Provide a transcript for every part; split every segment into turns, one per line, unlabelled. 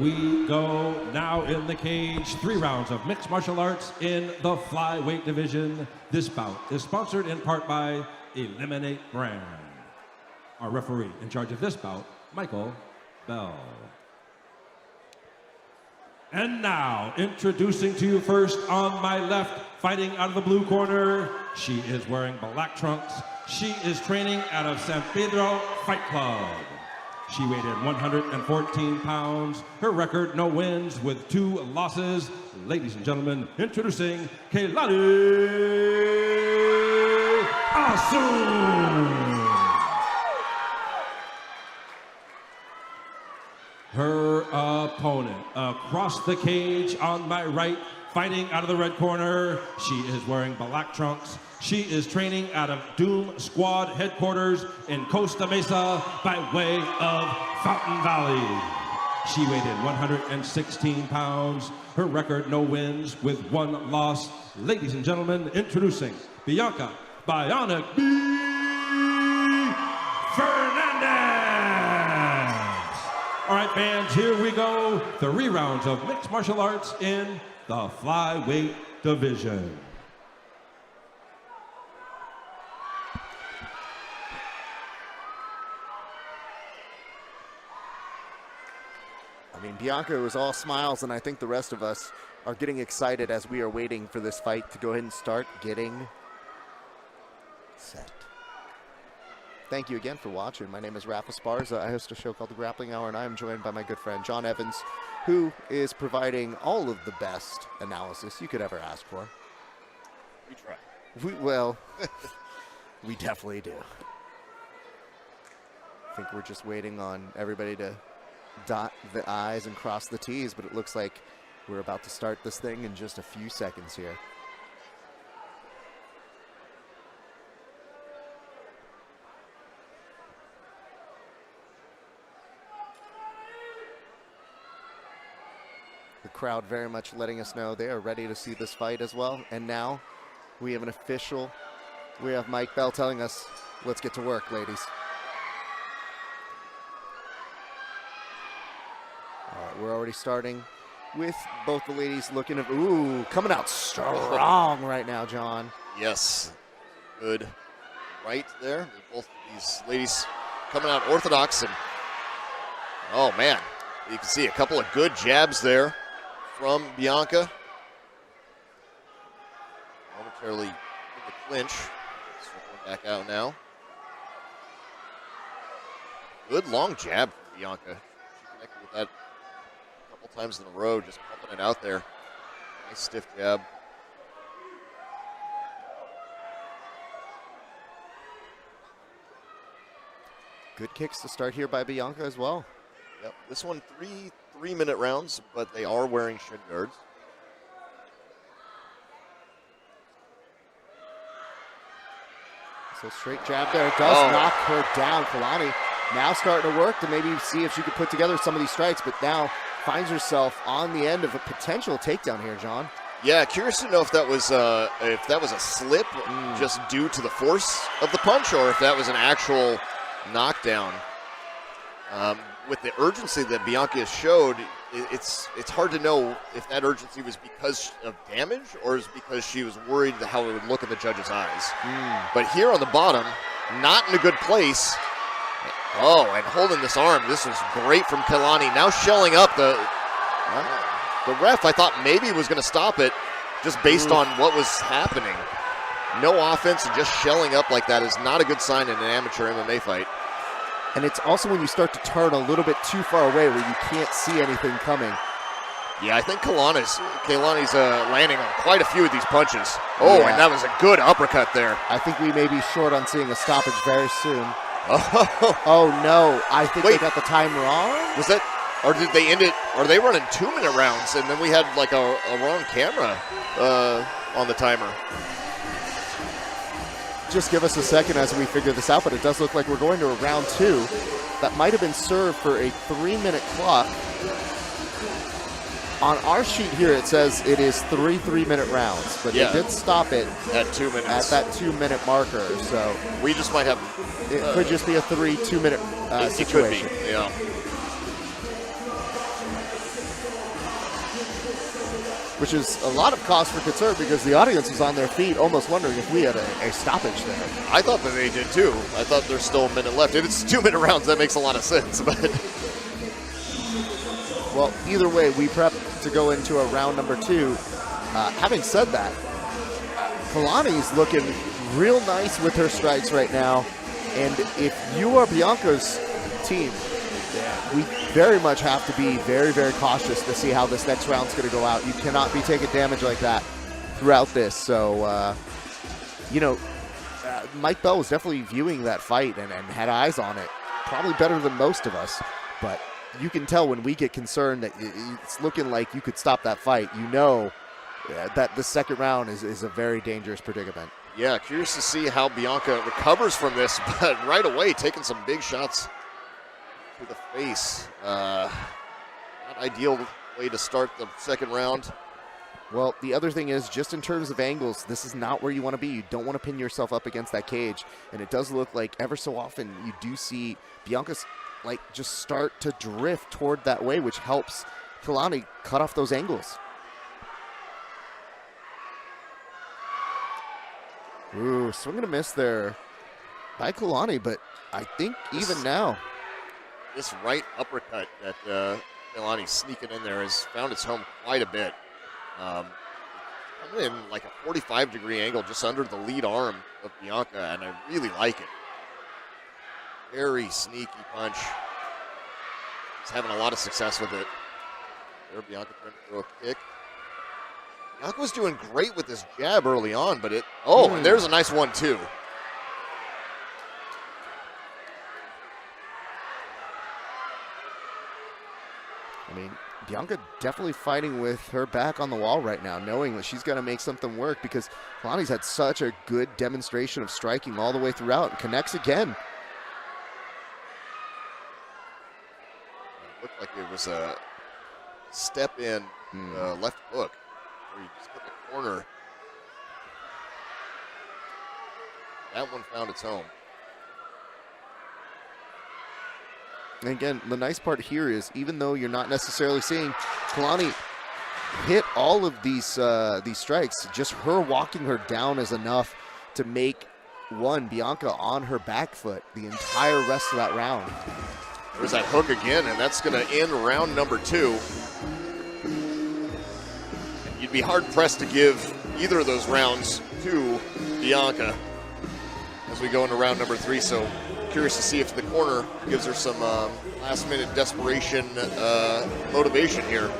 we go. Now in the cage, 3 rounds of mixed martial arts in the flyweight division. This bout is sponsored in part by Eliminate Brand. Our referee in charge of this bout, Michael Bell. And now, introducing to you first on my left, fighting out of the blue corner, she is wearing black trunks. She is training out of San Pedro Fight Club. She weighed in 114 pounds. Her record, no wins with 2 losses. Ladies and gentlemen, introducing Keilani Ahsoon. Her opponent across the cage on my right, fighting out of the red corner. She is wearing black trunks. She is training out of Doom Squad headquarters in Costa Mesa by way of Fountain Valley. She weighed in 116 pounds. Her record, no wins with 1 loss. Ladies and gentlemen, introducing Bianca Bionic B. Fernandez. All right, fans, here we go. 3 rounds of mixed martial arts in the flyweight division.
I mean, Bianca was all smiles, and I think the rest of us are getting excited as we are waiting for this fight to go ahead and start getting set. Thank you again for watching. My name is Rafa Sparza. I host a show called The Grappling Hour, and I am joined by my good friend John Evans, who is providing all of the best analysis you could ever ask for.
We try.
Well, we definitely do. I think we're just waiting on everybody to dot the I's and cross the T's, but it looks like we're about to start this thing in just a few seconds here. The crowd very much letting us know they are ready to see this fight as well. And now we have an official, we have Mike Bell telling us, let's get to work, ladies. All right, we're already starting with both the ladies looking at, ooh, coming out strong right now, John.
Yes, good right there. Both of these ladies coming out orthodox, and oh man, you can see a couple of good jabs there from Bianca. Momentarily in the clinch. Circling back out now. Good long jab from Bianca. She connected with that a couple times in a row, just pumping it out there. Nice stiff jab.
Good kicks to start here by Bianca as well.
Yep, this one three-minute rounds, but they are wearing shin guards.
So straight jab there does knock her down. Keilani now starting to work to maybe see if she could put together some of these strikes, but now finds herself on the end of a potential takedown here, John.
Yeah, curious to know if that was a slip just due to the force of the punch, or if that was an actual knockdown. With the urgency that Bianca showed, it's hard to know if that urgency was because of damage or is because she was worried how it would look in the judge's eyes. But here on the bottom, not in a good place. Oh, and holding this arm. This was great from Keilani. Now shelling up the ref. I thought maybe was going to stop it just based on what was happening. No offense and just shelling up like that is not a good sign in an amateur MMA fight.
And it's also when you start to turn a little bit too far away where you can't see anything coming.
Yeah, I think Keilani's landing on quite a few of these punches. Oh, yeah. And that was a good uppercut there.
I think we may be short on seeing a stoppage very soon. Oh no, I think they got the time wrong.
Was that, or did they end it, are they running 2-minute rounds and then we had like a wrong camera on the timer?
Just give us a second as we figure this out, but it does look like we're going to a round 2. That might have been served for a 3-minute clock. On our sheet here, it says it is 3-3-minute rounds, but they did stop it
at 2 minutes.
At that 2-minute marker, so
we just might have.
It could just be a 2-minute situation.
It could be, yeah.
which is a lot of cause for concern because the audience was on their feet almost wondering if we had a stoppage there.
I thought that they did too. I thought there's still a minute left. If it's 2-minute rounds, that makes a lot of sense. But
well, either way, we prep to go into a round number 2. Having said that, Keilani's looking real nice with her strikes right now. And if you are Bianca's team, we very much have to be very, very cautious to see how this next round's going to go out. You cannot be taking damage like that throughout this. So, Mike Bell was definitely viewing that fight and had eyes on it, probably better than most of us. But you can tell when we get concerned that it's looking like you could stop that fight, you know that the second round is a very dangerous predicament.
yeah, curious to see how Bianca recovers from this, but right away taking some big shots to the face. Not ideal way to start the second round.
Well, the other thing is, just in terms of angles, this is not where you want to be. You don't want to pin yourself up against that cage. And it does look like ever so often you do see Bianca's just start to drift toward that way, which helps Keilani cut off those angles. Ooh, swing and a miss there by Keilani, but I think even now.
This right uppercut that Keilani's sneaking in there has found its home quite a bit. Coming in like a 45-degree angle just under the lead arm of Bianca, and I really like it. Very sneaky punch. He's having a lot of success with it. There, Bianca trying to throw a kick. Bianca was doing great with this jab early on, but and there's a nice one too.
I mean, Bianca definitely fighting with her back on the wall right now, knowing that she's got to make something work because Keilani's had such a good demonstration of striking all the way throughout and connects again.
It looked like it was a step in left hook where you just hit the corner. That one found its home.
And again, the nice part here is even though you're not necessarily seeing Keilani hit all of these strikes, just her walking her down is enough to make Bianca on her back foot the entire rest of that round.
There's that hook again, and that's going to end round number 2. You'd be hard-pressed to give either of those rounds to Bianca as we go into round number 3, so curious to see if the corner gives her some last-minute desperation motivation here.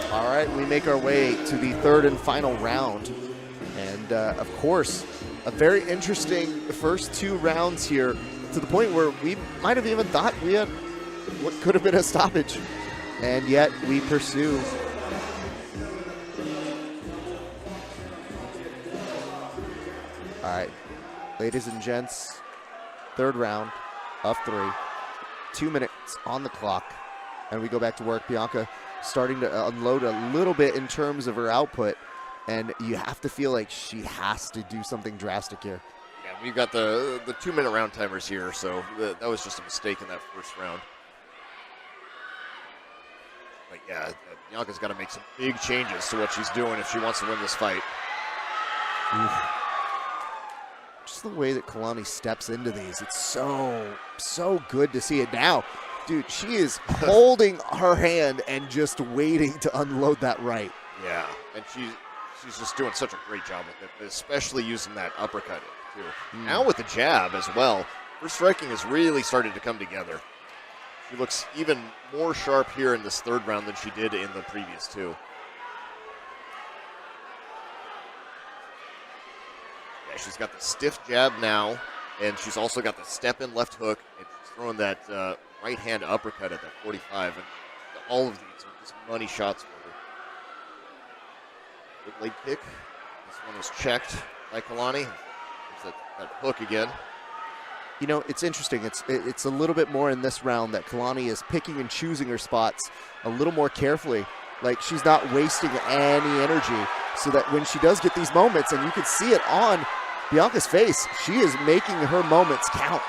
All right, we make our way to the third and final round. And, of course, a very interesting first 2 rounds here to the point where we might have even thought we had what could have been a stoppage. And yet we pursue. All right, ladies and gents, third round of 3. 2 minutes on the clock. And we go back to work. Bianca starting to unload a little bit in terms of her output, and you have to feel like she has to do something drastic here.
Yeah, we've got the 2-minute round timers here, so that was just a mistake in that first round. But yeah, Bianca's got to make some big changes to what she's doing if she wants to win this fight.
Just the way that Keilani steps into these, it's so good to see it now. Dude, she is holding her hand and just waiting to unload that right.
Yeah, and she's just doing such a great job with it, especially using that uppercut too. Now with the jab as well, her striking has really started to come together. She looks even more sharp here in this third round than she did in the previous 2. Yeah, she's got the stiff jab now, and she's also got the step-in left hook, and she's throwing that right-hand uppercut at that 45, and all of these are just money shots for her. Good leg kick. This one is checked by Keilani. There's that hook again.
You know, it's interesting. It's a little bit more in this round that Keilani is picking and choosing her spots a little more carefully. Like, she's not wasting any energy, so that when she does get these moments, and you can see it on Bianca's face, she is making her moments count.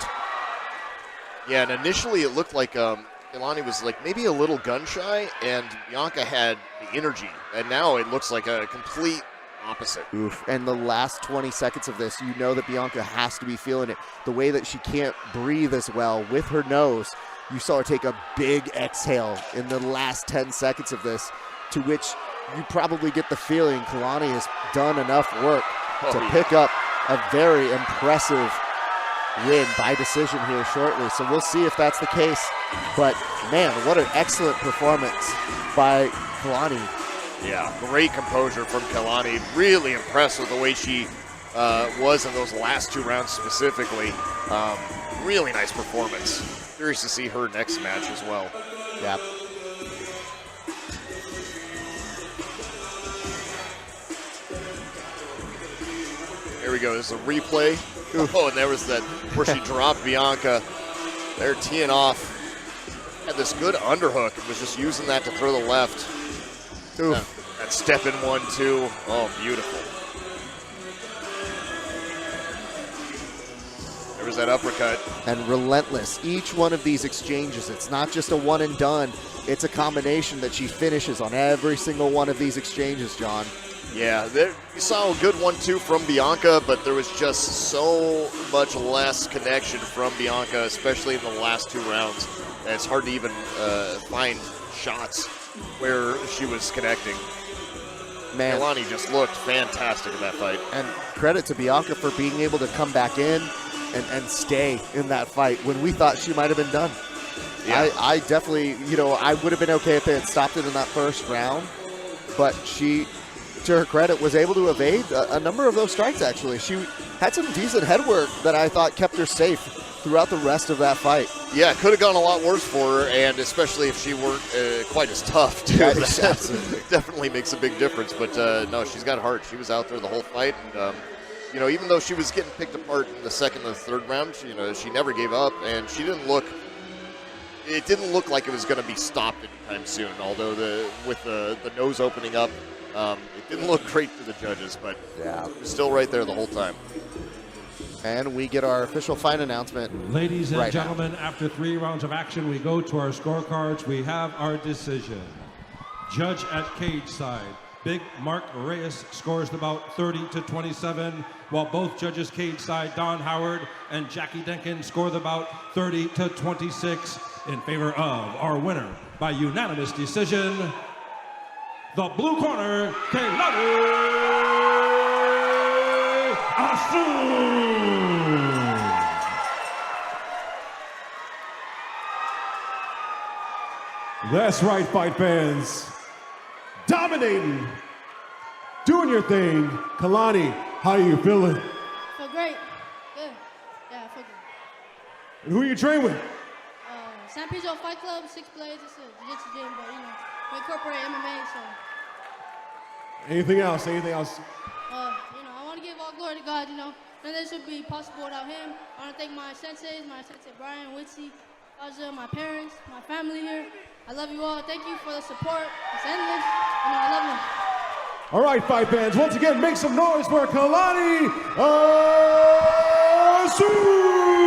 Yeah, and initially it looked like Keilani was like maybe a little gun shy, and Bianca had the energy, and now it looks like a complete opposite.
Oof. And the last 20 seconds of this, you know that Bianca has to be feeling it. The way that she can't breathe as well with her nose, you saw her take a big exhale in the last 10 seconds of this, to which you probably get the feeling Keilani has done enough work to pick up a very impressive win by decision here shortly. So we'll see if that's the case. But man, what an excellent performance by Keilani.
Yeah, great composure from Keilani. Really impressed with the way she was in those last 2 rounds specifically. Really nice performance. Curious to see her next match as well.
Yeah.
Here we go. There's a replay. Oh, and there was that where she dropped Bianca. They're teeing off. Had this good underhook and was just using that to throw the left. That step in 1-2. Oh, beautiful. There was that uppercut.
And relentless. Each one of these exchanges, it's not just a one and done. It's a combination that she finishes on every single one of these exchanges, John.
Yeah, you saw a good 1-2 from Bianca, but there was just so much less connection from Bianca, especially in the last 2 rounds. And it's hard to even find shots where she was connecting.
Man,
Keilani just looked fantastic in that fight.
and credit to Bianca for being able to come back in and stay in that fight when we thought she might have been done.
Yeah.
I definitely, I would have been okay if they had stopped it in that first round, but she, to her credit, was able to evade a number of those strikes, actually. She had some decent head work that I thought kept her safe throughout the rest of that fight.
Yeah, it could have gone a lot worse for her, and especially if she weren't quite as tough, too.
Yeah,
That
absolutely.
definitely makes a big difference. But no, she's got heart. She was out there the whole fight, and even though she was getting picked apart in the second and the third round, she never gave up, and she didn't look. It didn't look like it was going to be stopped anytime soon. Although with the nose opening up, it didn't look great for the judges, but
Yeah.
it was still right there the whole time.
And we get our official fight announcement.
Ladies and
right now.
gentlemen, after 3 rounds of action, we go to our scorecards. We have our decision. Judge at cage side, Big Mark Reyes scores the bout 30-27, while both judges cage side, Don Howard and Jackie Denkin, score the bout 30-26 in favor of our winner by unanimous decision, the blue corner, Keilani Ahsoon.
That's right, fight fans. Dominating. Doing your thing. Keilani, how are you feeling?
Feel great. Good. Yeah, I feel good.
And who you train with?
San Pedro Fight Club, 6 Blades. It's a jiu-jitsu gym, but we incorporate MMA, so.
Anything else? Anything else?
I want to give all glory to God. None of this would be possible without Him. I want to thank my sensei Brian, Witsy, Aja, my parents, my family here. I love you all. Thank you for the support. It's endless. I love you.
All right, fight fans. Once again, make some noise for Keilani Ahsoon.